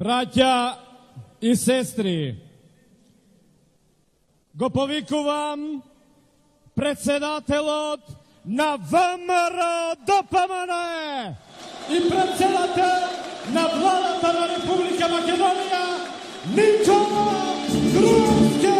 Braća i sestri, го повикувам председателот на ВМРО ДПМН и председател на владата на Република Македонија, Никола Груевски.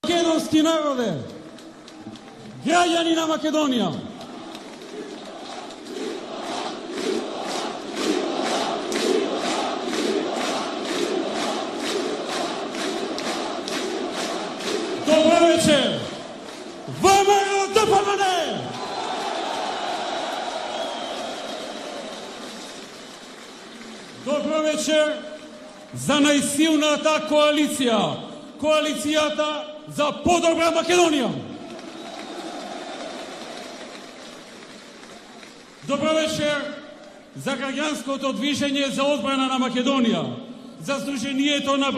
Македонски народе, граѓани на Македонија, добро вечер, ВМРО ДПМН! Добро вечер за најсилната коалиција, коалицијата за подобра Македонија. Добро вечер за граѓанското движење за одбрана на Македонија, за Сдруженијето на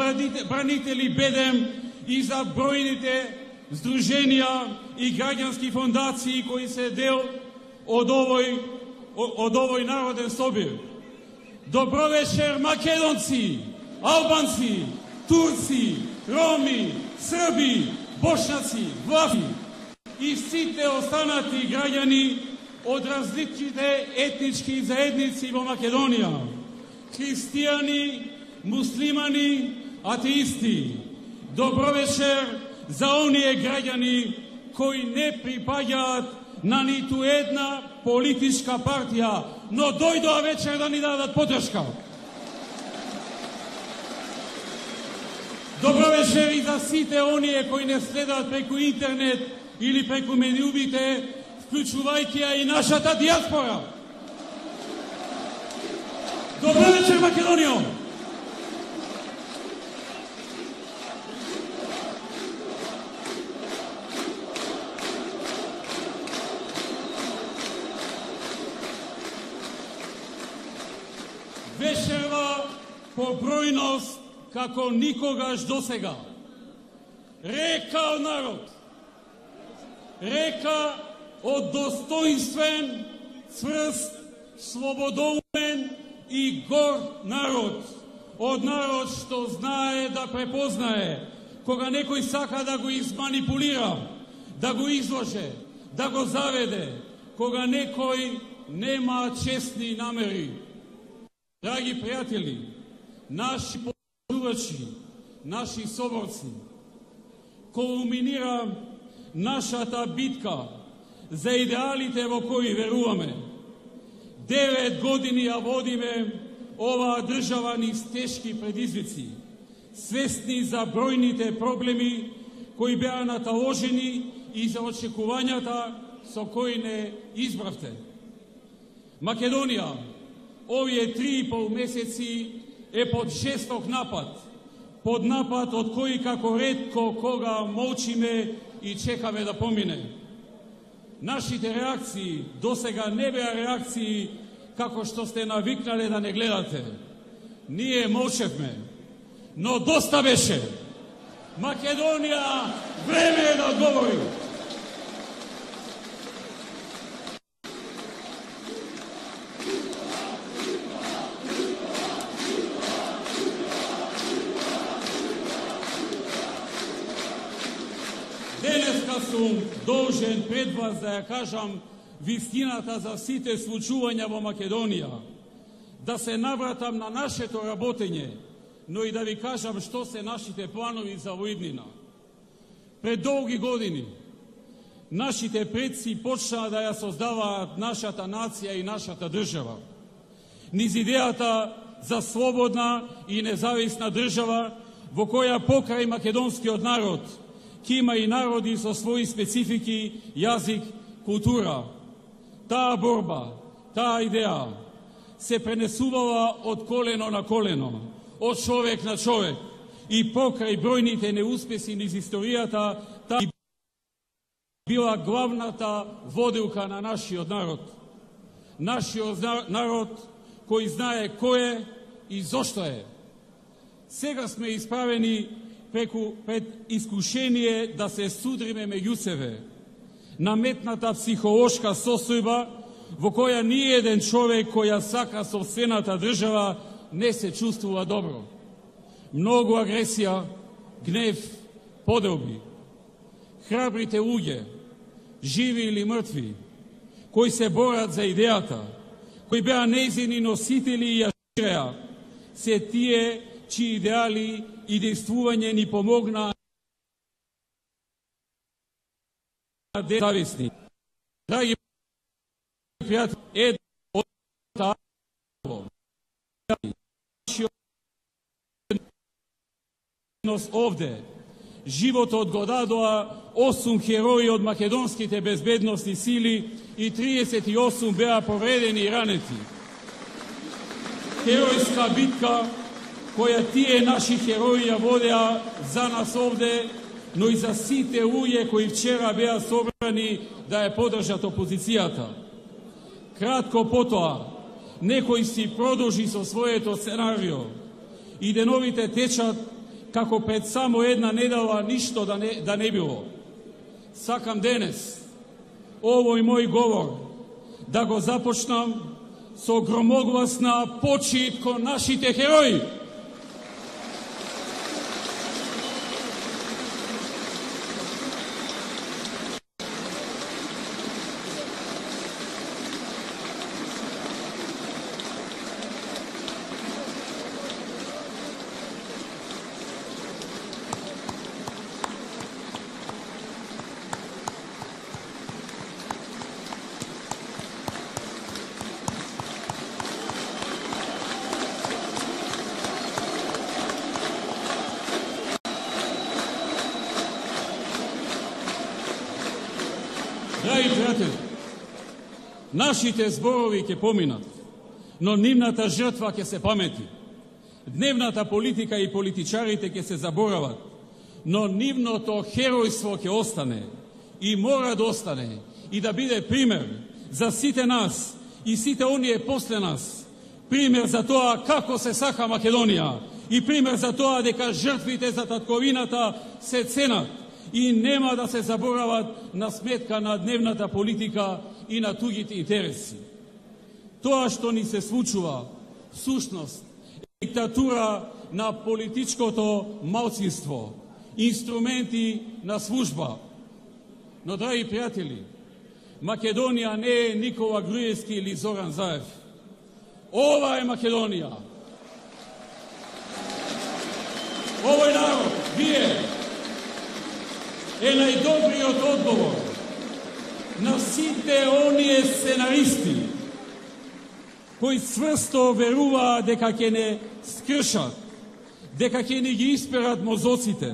бранители Бедем и за бројните здруженија и граѓански фондации кои се дел од овој народен собир. Добро вечер македонци, албанци, турци, роми, срби, бошњаци, влахи и сите останати граѓани од различните етнички заедници во Македонија, христијани, муслимани, атеисти. Добро вечер за оние граѓани кои не припаѓаат на ниту една политичка партија, но дојдоа вечер да ни дадат поддршка. Добро вечер и за сите оние кои не следат преку интернет или преку медиумите, вклучувајќи ја и нашата диаспора. Добро вечер, Македонија! Вечерва по бројност како никогаш досега. Река од народ, река од достоинствен, цврст, слободоумен и гор народ. Од народ што знае да препознае кога некој сака да го изманипулира, да го изложе, да го заведе, кога некој нема честни намери. Драги пријатели, наши подружувачи, наши соборци, кулминира нашата битка за идеалите во кои веруваме. 9 години ја водиме оваа држава низ тешки предизвици, свесни за бројните проблеми кои беа наталожени и за очекувањата со кои не избравте. Македонија овие 3,5 месеци е под жесток напад, под напад од кој како ретко кога молчиме и чекаме да помине. Нашите реакции досега не беа реакции како што сте навикнале да не гледате. Ние молчевме, но доста беше. Македонија време е да одговори. Денеска сум должен пред вас да ја кажам вистината за сите случувања во Македонија. да се навратам на нашето работење, но и да ви кажам што се нашите планови за воиднина. Пред долги години нашите предци почнаа да ја создаваат нашата нација и нашата држава. Низ идејата за слободна и независна држава во која покрај македонскиот народ ќе има и народи со своји специфики, јазик, култура. Таа борба, таа идеја се пренесувала од колено на колено, од човек на човек и покрај бројните неуспеси низ историјата, таа била главната водилка на нашиот народ. Нашиот народ кој знае кој е и зошто е. Сега сме исправени пред искушение да се судриме меѓу себе, наметната психолошка состојба во која ни еден човек која сака сопствената држава не се чувствува добро. Многу агресија, гнев, поделби. Храбрите луѓе, живи или мртви, кои се борат за идејата, кои беа нејзини носители и ја ширеа, се тие чии идеали и действување ни помогна да зависни. Драги пријатели, едно од овде животот го дадоа 8 херои од македонските безбедносни сили и 38 беа повредени и ранети. Херојска битка која тие наши херои ја водеа за нас овде, но и за сите луѓе кои вчера беа собрани да ја подржат опозицијата. Кратко потоа, некој си продолжи со своето сценарио и деновите течат како пред само една недела ништо да не било. Сакам денес овој мој говор да го започнам со громогласна почит кон нашите херои. Драги пријатели, нашите зборови ќе поминат, но нивната жртва ќе се памети. Дневната политика и политичарите ќе се заборават, но нивното херојство ќе остане и мора да остане и да биде пример за сите нас и сите оние после нас. Пример за тоа како се сака Македонија и пример за тоа дека жртвите за татковината се ценат и нема да се заборават на сметка на дневната политика и на тугите интереси. Тоа што ни се случува, сушност, е диктатура на политичкото малцинство, инструменти на служба. Но, драги пријатели, Македонија не е Никола Груевски или Зоран Заев. Ова е Македонија. Овој народ, вие, е најдобриот одговор на сите оние сценаристи кои цврсто веруваат дека ќе не скршат, дека ќе не ги исперат мозоците,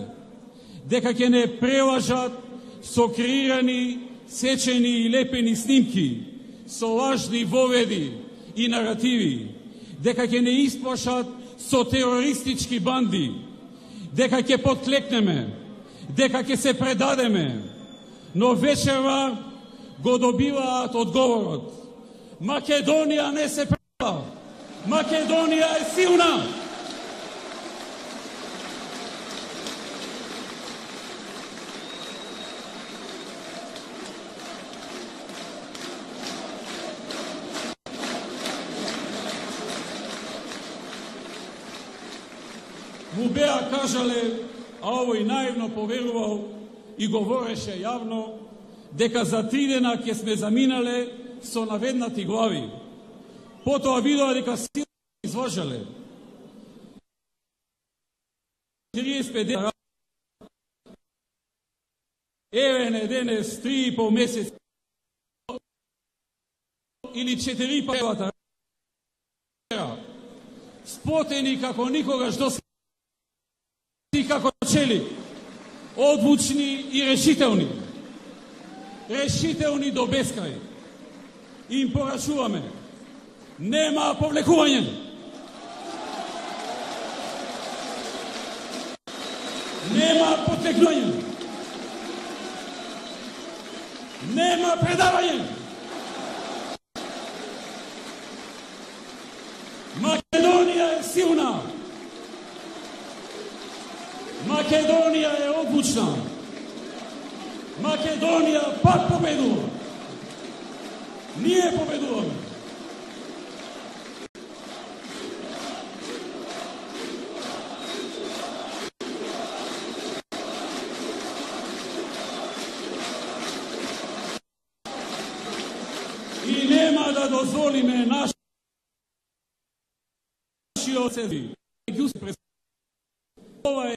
дека ќе не прелажат со креирани, сечени и лепени снимки, со лажни воведи и наративи, дека ќе не исплашат со терористички банди, дека ќе подклекнеме, дека ќе се предадеме, но вечерва го добиваат одговорот. Македонија не се предава. Македонија е силна. Му беа кажале, а овој наивно поверувал и говореше јавно, дека за 3 дена ќе сме заминале со наведнати глави. Потоа видоа дека изважале 35 дена, еве денес 3,5 месец или 4 пати спотени како никогаш до сега, како чели, одлучни и решителни. Решителни до бескрај. Им порачуваме. Нема повлекување. Нема потекнување. Нема предавање. Македонија е силна. Македонија е одлучна. Македонија пак победува. Ние победуваме. И нема да дозволиме нашиот цели. Ова е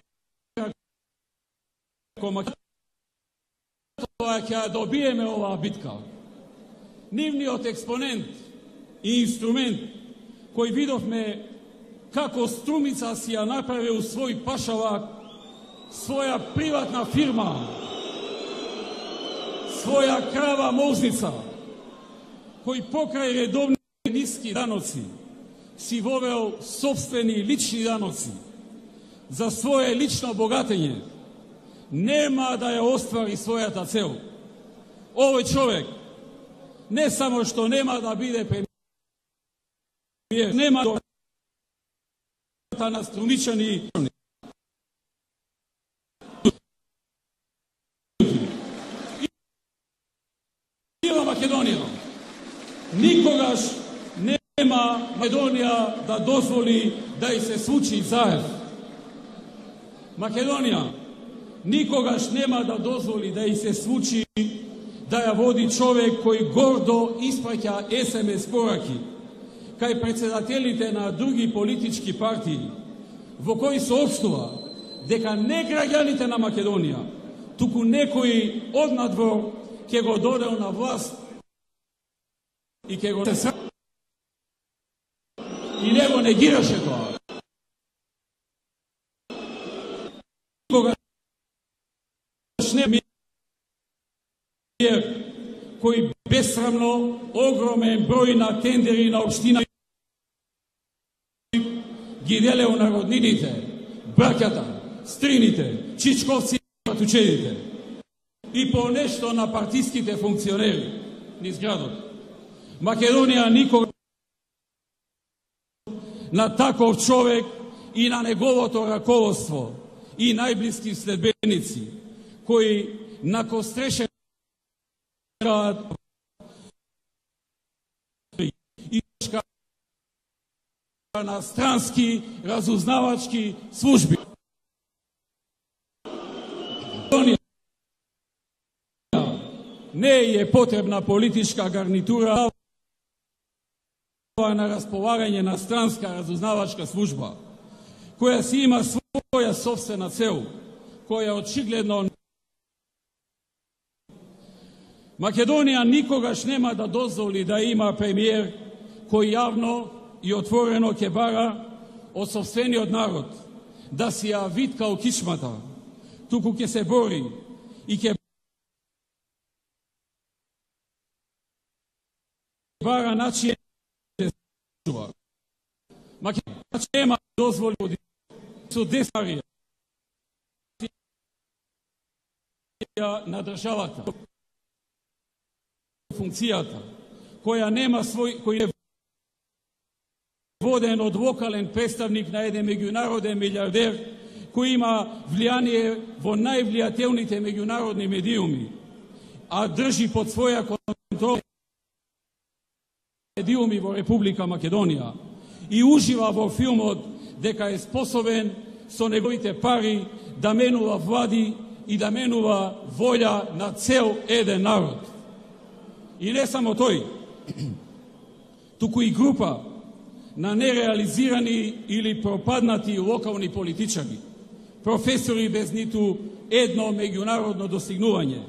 тоа ќе добиеме оваа битка. Нивниот експонент и инструмент кој видовме како Струмица си ја направил свој пашалак, своја приватна фирма, своја крава мозница, кој покрај редовни ниски даноци си вовел собствени лични даноци за свое лично богатење, нема да ја оствари својата цел. Овој човек не само што нема да биде премиер, нема да на Струмичани Ива Македонија. Никогаш нема Македонија да дозволи да и се случи заев. Македонија никогаш нема да дозволи да и се случи да ја води човек кој гордо испраќа СМС пораки кај председателите на други политички партии, во кои соопштува дека не граѓаните на Македонија, туку некои однадвор ќе го додел на власт и ќе го и не го негираше тоа. Никогаш не кој бесрамно огромен број на тендери на општина ги делео на роднините, браќата, стрините, чичковци и патучедите и по нешто на партиските функционери низ градот. Македонија никога на таков човек и на неговото раководство и најблиски следбеници кои накострешен и на странски разузнавачки служби. Не е потребна политичка гарнитура на располагање на странска разузнавачка служба, која си има своја собствена цел, која очигледно Македонија никогаш нема да дозволи да има премиер кој јавно и отворено ќе бара од собствениот народ да си ја витка у кичмата, туку ќе се бори и ќе бара начин Македонија нема дозволи со десарија на државата, функцијата, која нема свој, кој е воден од локален представник на еден меѓународен милиардер, кој има влијание во највлијателните меѓународни медиуми, а држи под своја контрола медиуми во Република Македонија и ужива во филмот дека е способен со неговите пари да менува влади и да менува волја на цел еден народ. И не само тој, туку и група на нереализирани или пропаднати локални политичари, професори без ниту едно меѓународно достигнување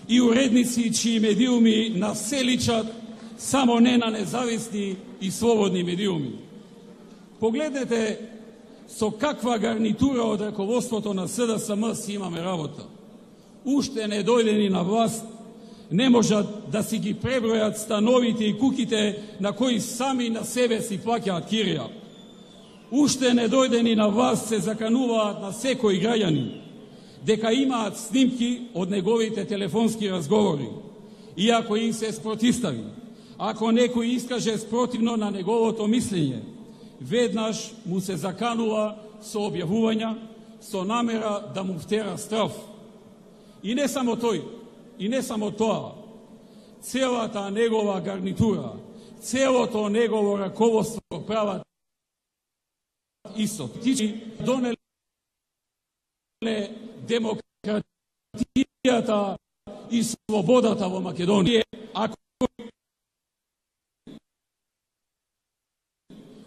и уредници чии медиуми населичат само не на независни и слободни медиуми. Погледнете со каква гарнитура од раководството на СДСМ си имаме работа. Уште не дојдени на власт, не можат да си ги пребројат становите и куките на кои сами на себе си плаќаат кирија. Уште не дојдени на власт се закануваат на секој граѓанин дека имаат снимки од неговите телефонски разговори. И ако им се спротистави, ако некој искаже спротивно на неговото мислење, веднаш му се заканува со објавувања, со намера да му втера страв. И не само тој, и не само тоа, целата негова гарнитура, целото негово раководство прават исто. Тичи донеле демократијата и слободата во Македонија. Ако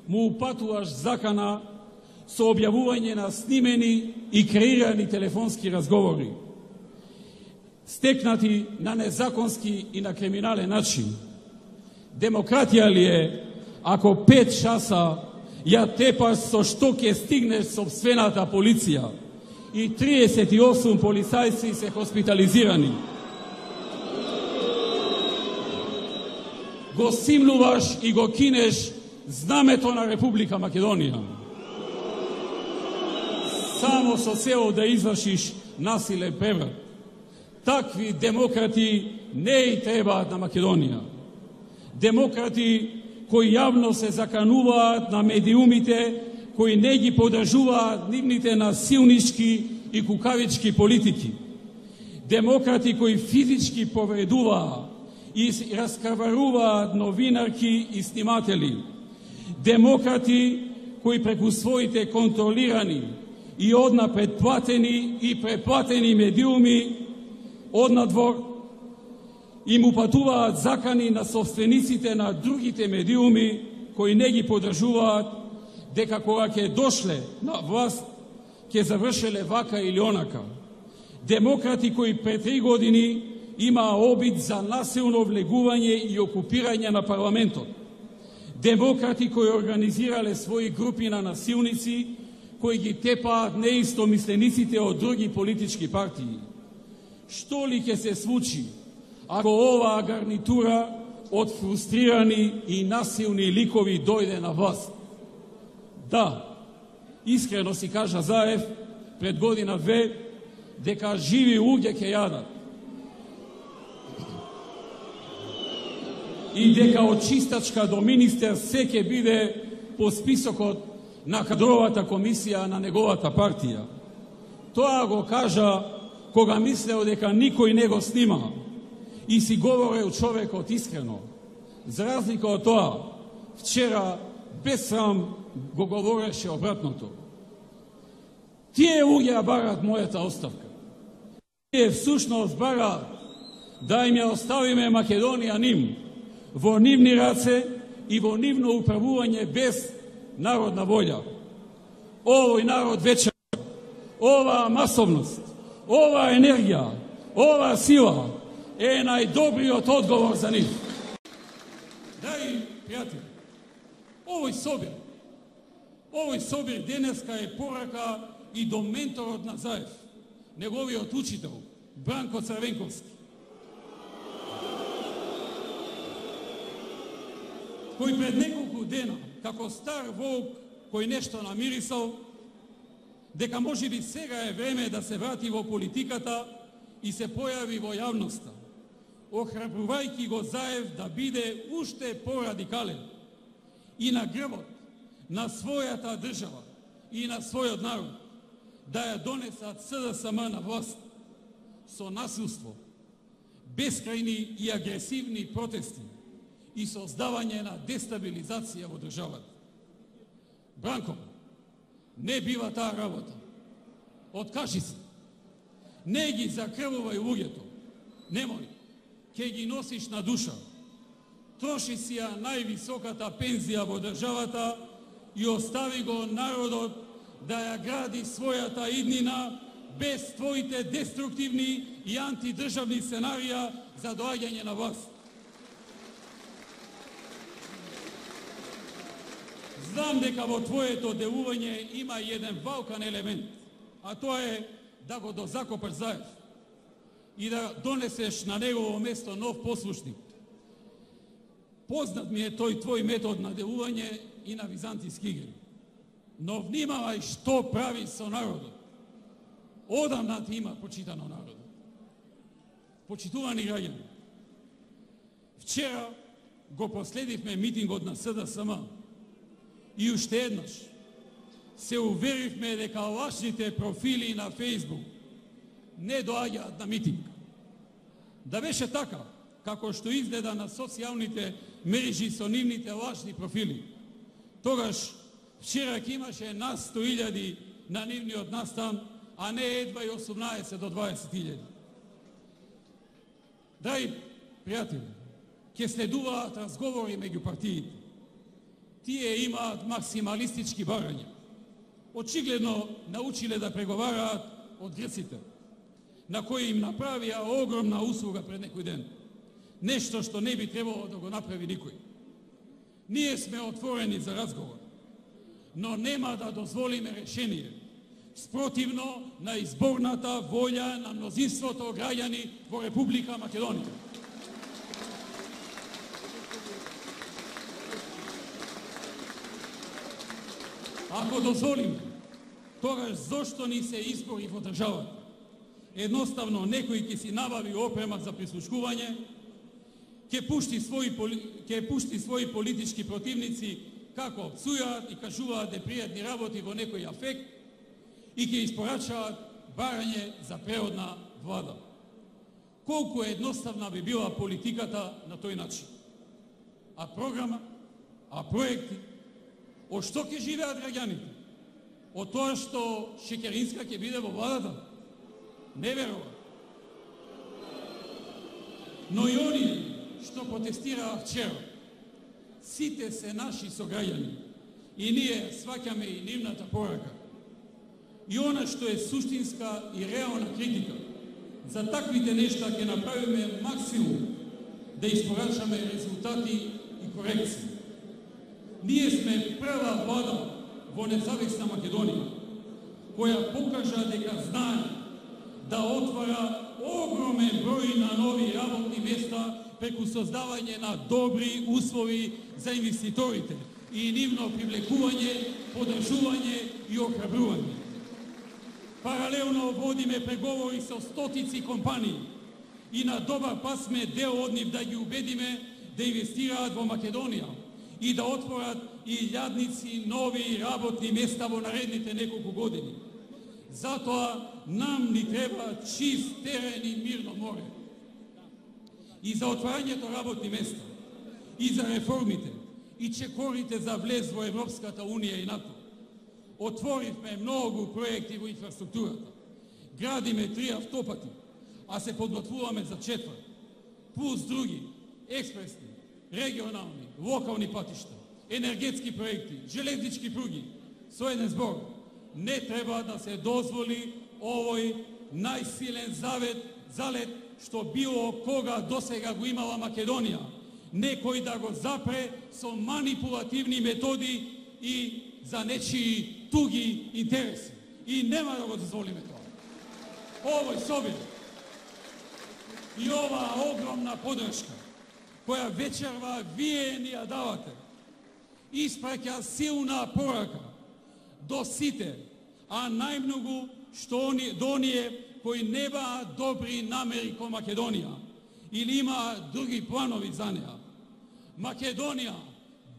му упатуваш закана со објавување на снимени и креирани телефонски разговори, стекнати на незаконски и на криминален начин. Демократија ли е ако 5 часа ја тепаш со што ќе стигнеш сопствената полиција и 38 полицајци се хоспитализирани? Го симнуваш и го кинеш знамето на Република Македонија. Само со цел да извршиш насилен преврат. Такви демократи не и требаат на Македонија. Демократи кои јавно се закануваат на медиумите, кои не ги подржуваат нивните насилнички и кукавички политики. Демократи кои физички повредуваат и раскрваруваат новинарки и сниматели. Демократи кои преку своите контролирани и однапред платени и преплатени медиуми однадвор им упатуваат закани на собствениците на другите медиуми кои не ги подржуваат дека кога ќе дошле на власт ќе завршеле вака или онака. Демократи кои пред 3 години имаа обид за насилно влегување и окупирање на парламентот. Демократи кои организирале своји групи на насилници кои ги тепаат неистомислениците од други политички партии. Што ли ќе се случи ако оваа гарнитура од фрустрирани и насилни ликови дојде на власт? Да, искрено си кажа Заев пред година-две дека живи луѓе ќе јадат и дека од чистачка до министер се ќе биде по списокот на кадровата комисија на неговата партија. Тоа го кажа кога мислео дека никој не го снима и си говорел човекот искрено. За разлика од тоа, вчера без срам го говореше обратното. Тие луѓе ја бараат мојата оставка. Тие всушност бараат да им ја оставиме Македонија ним, во нивни раце и во нивно управување без народна волја. Овој народ вечер, оваа масовност, оваа енергија, оваа сила е најдобриот одговор за нив. Драги пријатели, овој собир денеска е порака и до менторот на Заев, неговиот учител, Бранко Црвенковски, кој пред неколку дена, како стар волк кој нешто намирисал, дека можеби сега е време да се врати во политиката и се појави во јавноста, охрабрувајќи го Заев да биде уште порадикален и на грбот на својата држава и на својот народ да ја донесат СДСМ на власт со насилство, бескрајни и агресивни протести и создавање на дестабилизација во државата. Бранко, не бива таа работа. Откажи се. Не ги закрвувај луѓето. Немој. Ке ги носиш на душа. троши си ја највисоката пензија во државата и остави го народот да ја гради својата иднина без твоите деструктивни и антидржавни сценарија за доаѓање на власт. Знам дека во твоето делување има еден валкан елемент, а тоа е да го дозакопаш Заев и да донесеш на негово место нов послушник. Познат ми е тој твој метод на делување и на византиски игри. Но внимавај што прави со народот. Одамна ти има почитано народот. Почитувани граѓани, вчера го последивме митингот на СДСМ и уште еднаш се уверивме дека лажните профили на Фејсбук не доаѓаат на митинг. Да беше така, како што изгледа на социјалните мрежи со нивните лажни профили, тогаш вчера ќе имаше нас 100.000 на нивниот настан, а не едва и 18 до 20.000. Драги пријатели, ќе следуваат разговори меѓу партиите. Тие имаат максималистички барања. Очигледно научиле да преговараат од грците, на кои им направија огромна услуга пред некој ден. Нешто што не би требало да го направи никој. Ние сме отворени за разговор, но нема да дозволиме решение спротивно на изборната волја на мнозинството граѓани во Република Македонија. Ако дозволиме, тогаш зошто ни се избори во државата? Едноставно некој ќе си набави опрема за прислушкување, ќе пушти своји политички противници како псујаат и кажуваат непријатни работи во некој афект и ќе испорачаат барање за преводна влада. Колку едноставна би била политиката на тој начин? А програма, а проекти, од што ќе живеат граѓаните? Од тоа што Шекеринска ќе биде во владата? Не верува. Но и оние што протестираа вчера, сите се наши сограѓани и ние сваќаме и нивната порака. И она што е суштинска и реална критика, за таквите нешта ќе направиме максимум да испорачаме резултати и корекции. Ние сме прва влада во независна Македонија, која покажа дека знае да отвара огромен број на нови работни места преку создавање на добри услови за инвеститорите и нивно привлекување, подржување и охрабрување. Паралелно водиме преговори со стотици компании и на добар пат сме дел од нив да ги убедиме да инвестираат во Македонија и да отворат илјадници нови работни места во наредните неколку години. Затоа нам ни треба чист терен и мирно море. И за отварањето работни места, и за реформите, и чекорите за влез во Европската Унија и НАТО. Отворивме многу проекти во инфраструктурата. Градиме 3 автопати, а се подготвуваме за 4, плюс други, експресни, регионални, локални патишта, енергетски проекти, железнички пруги. Со еден збор, не треба да се дозволи овој најсилен залет што било кога досега го имала Македонија. Некој да го запре со манипулативни методи и за нечии туги интереси. И нема да го дозволиме тоа. Овој собир и оваа огромна подршка која вечерва вие ни ја давате, испраќа силна порака до сите, а најмногу до оние кои не баат добри намери кон Македонија или имаат други планови за неа. Македонија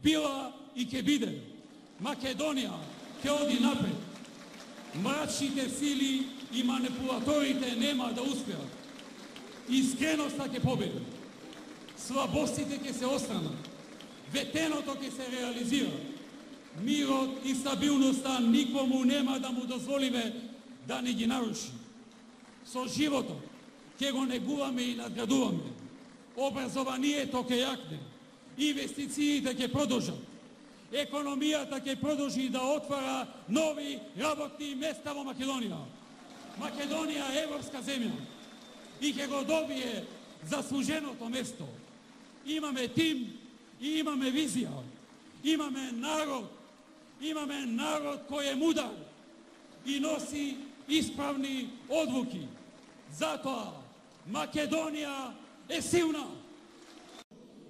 била и ќе биде. Македонија ќе оди напред. Мрачните сили и манипулаторите нема да успеат. Искреноста ќе победи. Слабостите ќе се остранат. Ветеното ќе се реализира. Мирот и стабилноста никому нема да му дозволиме да ни ги наруши. Со животот ќе го негуваме и надградуваме. Образованието ќе јакне инвестициите ќе продолжат. Економијата ќе продолжи да отвара нови работни места во Македонија. Македонија е европска земја и ќе го добие заслуженото место. Имаме тим и имаме визија. Имаме народ кој е мудар и носи исправни одлуки. Затоа Македонија е силна.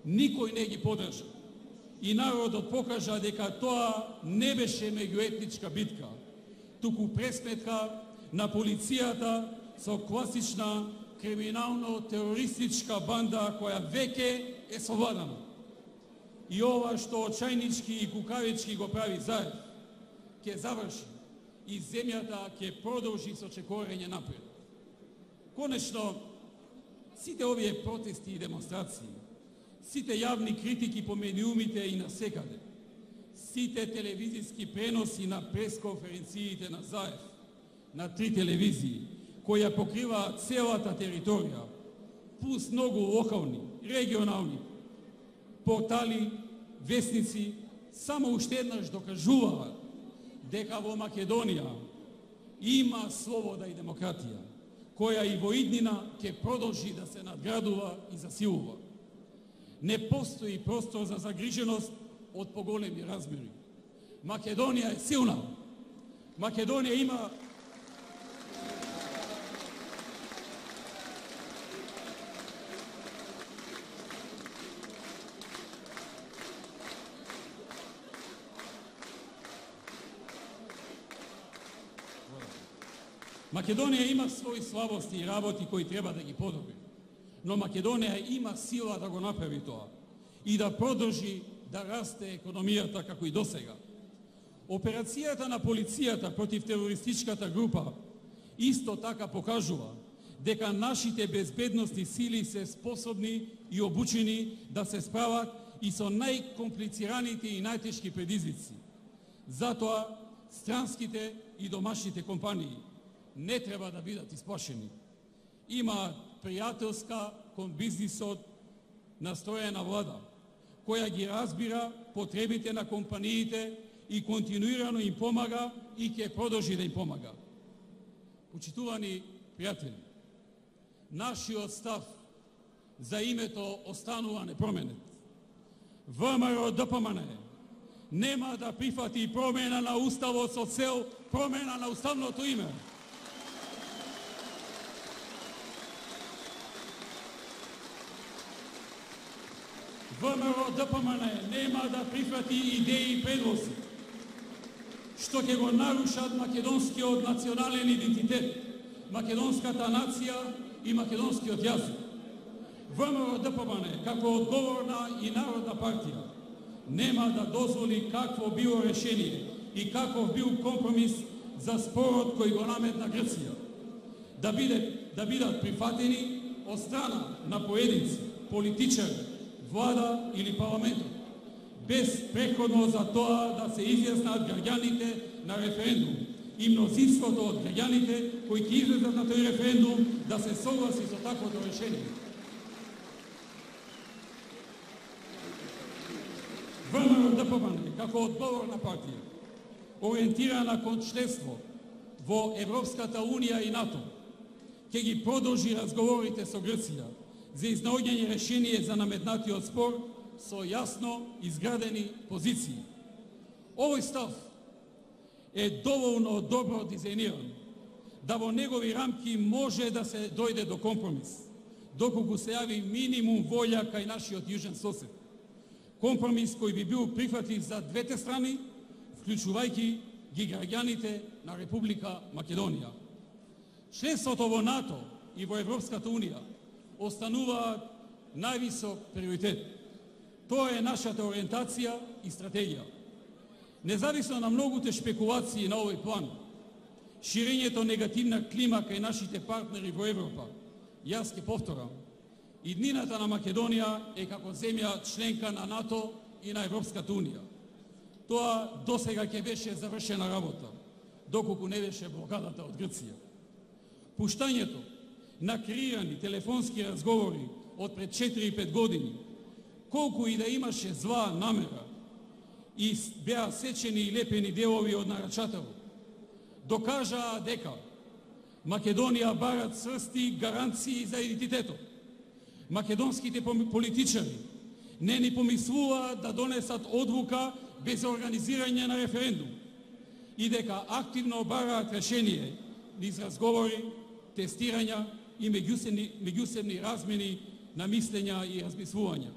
Никој не ги подржа. И народот покажа дека тоа не беше меѓуетничка битка, туку пресметка на полицијата со класична криминално-терористичка банда која веќе е совладана. И ова што очајнички и кукавички го прави Заев, ќе заврши и земјата ќе продолжи со чекорење напред. Конечно, сите овие протести и демонстрации, сите јавни критики по медиумите и насекаде, сите телевизиски преноси на пресконференциите на Заев, на 3 телевизии, кои ја покриваат целата територија, плюс многу локални, регионални портали, вестници, само уште еднаш докажуваат дека во Македонија има слобода и демократија, која и во иднина ќе продолжи да се надградува и засилува. Не постои простор за загриженост од поголеми размери. Македонија е силна. Македонија има своји слабости и работи кои треба да ги подобри. Но Македонија има сила да го направи тоа и да продолжи да расте економијата како и досега. Операцијата на полицијата против терористичката група исто така покажува дека нашите безбедностни сили се способни и обучени да се справат и со најкомплицираните и најтешки предизвици. Затоа странските и домашните компании не треба да бидат исплашени. Има пријателска кон бизнисот настроена влада, која ги разбира потребите на компаниите и континуирано им помага и ќе продолжи да им помага. Почитувани пријатели, нашиот став за името останува непроменет. ВМРО ДПМН нема да прифати промена на уставот со цел промена на уставното име. ВМРО ДПМН нема да прифати идеи и предлози што ќе го нарушат македонскиот национален идентитет, македонската нација и македонскиот јазик. ВМРО ДПМН, како одговорна и народна партија, нема да дозволи какво било решение и каков бил компромис за спорот кој го наметна Грција, да бидат прифатени од страна на поединци, политичари, влада или парламентот, без преходно за тоа да се изјаснат граѓаните на референдум и мнозинството од граѓаните кои ќе излезат на тој референдум да се согласи со таквото решение. ВМРО ДПМН, како одговорна партија, ориентирана кон членство во Европската Унија и НАТО, ќе ги продолжи разговорите со Грција за изнаоѓање решение за наметнатиот спор со јасно изградени позиции. Овој став е доволно добро дизајниран да во негови рамки може да се дојде до компромис, доколку се јави минимум волја кај нашиот јужен сосед. Компромис кој би бил прифатлив за двете страни, вклучувајќи ги граѓаните на Република Македонија. Членството во НАТО и во Европската Унија остануваат највисок приоритет. Тоа е нашата ориентација и стратегија. Независно на многуте шпекулации на овој план, ширењето негативна клима кај нашите партнери во Европа, јас ќе повторам, иднината на Македонија е како земја членка на НАТО и на Европската Унија. Тоа досега ќе беше завршена работа, доколку не беше блокадата од Грција. Пуштањето на креирани телефонски разговори од пред 4-5 години, колку и да имаше зла намера и беа сечени и лепени делови од нарачателот, докажаа дека Македонија барат цврсти гаранции за идентитетот. Македонските политичари не ни помислуваат да донесат одлука без организирање на референдум и дека активно бараат решение низ разговори, тестирања и меѓусебни размени на мислења и размислувања.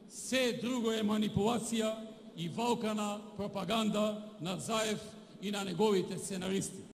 Се друго е манипулација и валкана пропаганда на Заев и на неговите сценаристи.